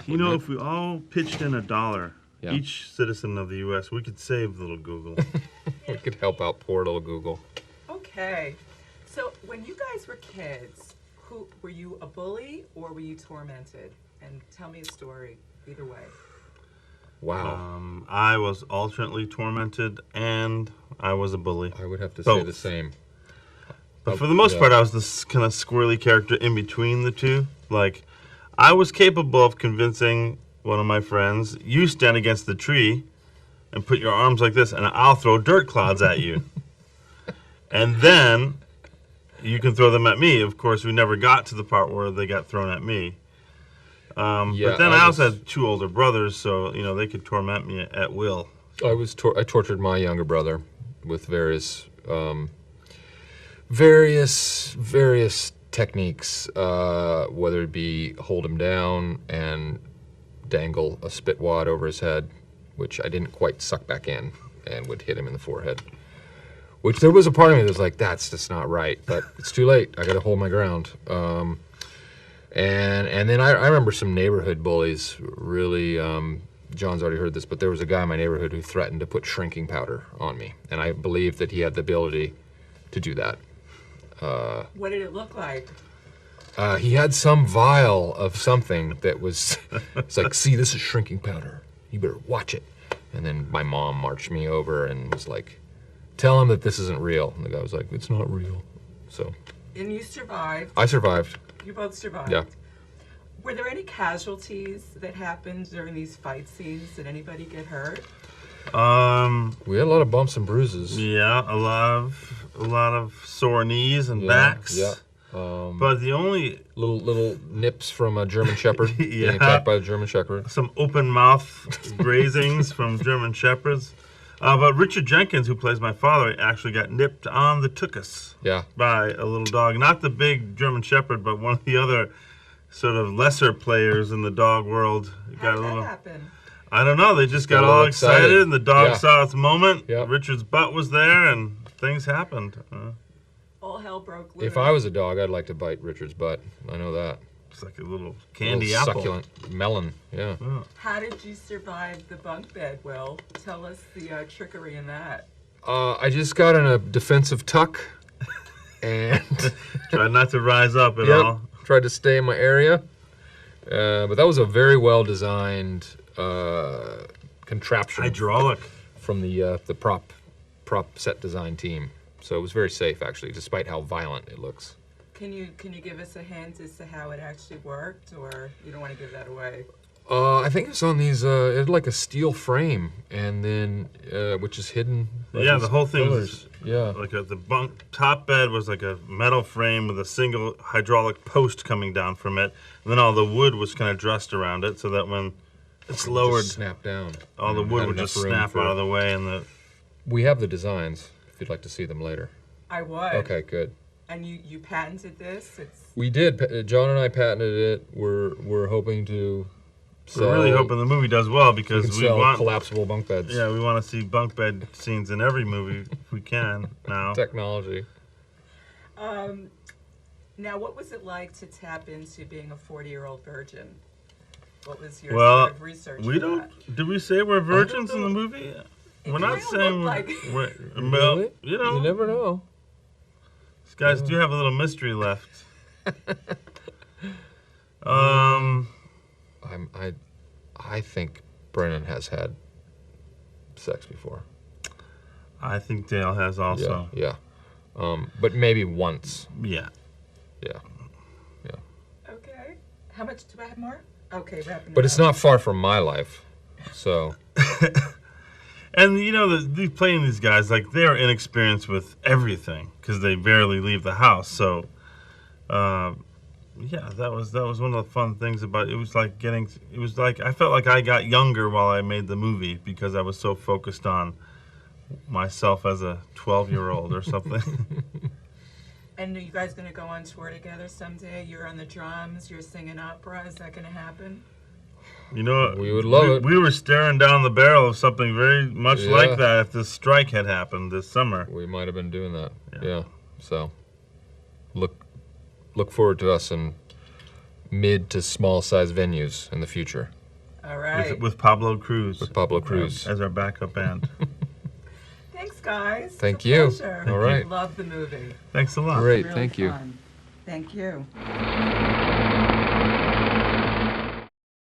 back. You know, wouldn't if we all pitched in $1, Yeah. each citizen of the U.S., we could save little Google. we could help out poor little Google. Okay. So when you guys were kids, who were you a bully or were you tormented? And tell me a story either way. Wow. I was alternately tormented, and I was a bully. I would have to say both. the same. But for the most yeah. part, I was this kind of squirrely character in between the two. Like, I was capable of convincing one of my friends, you stand against the tree and put your arms like this, and I'll throw dirt clods at you. And then you can throw them at me. Of course, we never got to the part where they got thrown at me. But then I also had 2 older brothers, so, you know, they could torment me at will. I tortured my younger brother with various techniques, whether it be hold him down and dangle a spit wad over his head, which I didn't quite suck back in, and would hit him in the forehead. Which there was a part of me that was like, that's just not right, but it's too late. I got to hold my ground. And then I remember some neighborhood bullies really. John's already heard this, but there was a guy in my neighborhood who threatened to put shrinking powder on me, and I believed that he had the ability to do that. What did it look like? He had some vial of something that was, it's like, see, this is shrinking powder. You better watch it. And then my mom marched me over and was like, tell him that this isn't real. And the guy was like, it's not real. So. And you survived. I survived. You both survived. Yeah. Were there any casualties that happened during these fight scenes? Did anybody get hurt? We had a lot of bumps and bruises. Yeah, a lot of sore knees and backs. Yeah. But the only little nips from a German Shepherd. Yeah. Being attacked by a German Shepherd. some open mouth grazings from German Shepherds. But Richard Jenkins, who plays my father, actually got nipped on the tuchus Yeah. by a little dog. Not the big German Shepherd, but one of the other sort of lesser players in the dog world. How did that happen? I don't know. They just got got a all little excited, excited. and the dog Yeah. saw its moment. Yeah. Richard's butt was there, and things happened. All hell broke loose. If I was a dog, I'd like to bite Richard's butt. I know that. It's like a little A candy little apple. succulent melon. Yeah. How did you survive the bunk bed, Will? Tell us the trickery in that. I just got in a defensive tuck, and Try not to rise up at all. tried to stay in my area. But that was a very well designed contraption Hydraulic. from the prop set design team. So it was very safe, actually, despite how violent it looks. Can you give us a hint as to how it actually worked, or you don't want to give that away? I think it's on these. It had like a steel frame, and then which is hidden. by Yeah, these the whole thing pillars. was like the bunk top bed was like a metal frame with a single hydraulic post coming down from it, and then all the wood was kind of dressed around it, so that when it's lowered, Just snap down. all the And wood had would just enough room snap for- out of the way, and the We have the designs. If you'd like to see them later. I would. Okay, good. And you patented this? It's We did. John and I patented it. We're hoping to. we're really hoping the movie does well we because can we sell want collapsible bunk beds. Yeah, we want to see bunk bed scenes in every movie if we can now. Technology. now, what was it like to tap into being a 40-year-old virgin? What was your Well, sort of research? we for don't. that? Did we say we're virgins in the movie? It We're not kinda saying looked we're, like- well, Really? you know, You never know. these guys do have a little mystery left. I think Brennan has had sex before. I think Dale has also. Yeah. But maybe once. Yeah. Yeah. Okay. How much do I have more? Okay, wrapping But it it's up. not far from my life. So. And you know, playing these guys, like they're inexperienced with everything because they barely leave the house. So, yeah, that was one of the fun things about it. It was like I felt like I got younger while I made the movie because I was so focused on myself as a 12-year-old or something. And are you guys going to go on tour together someday? You're on the drums, you're singing opera. Is that going to happen? You know, We would love it. We were staring down the barrel of something very much Yeah. like that if this strike had happened this summer. We might have been doing that. Yeah. Yeah. So look forward to us in mid to small size venues in the future All right. With Pablo Cruz. with Pablo Cruz. As our backup band. Thanks, guys. Thank It's a you. pleasure. All right. Love the movie. Thanks a lot. Great, Really thank you. fun. Thank you.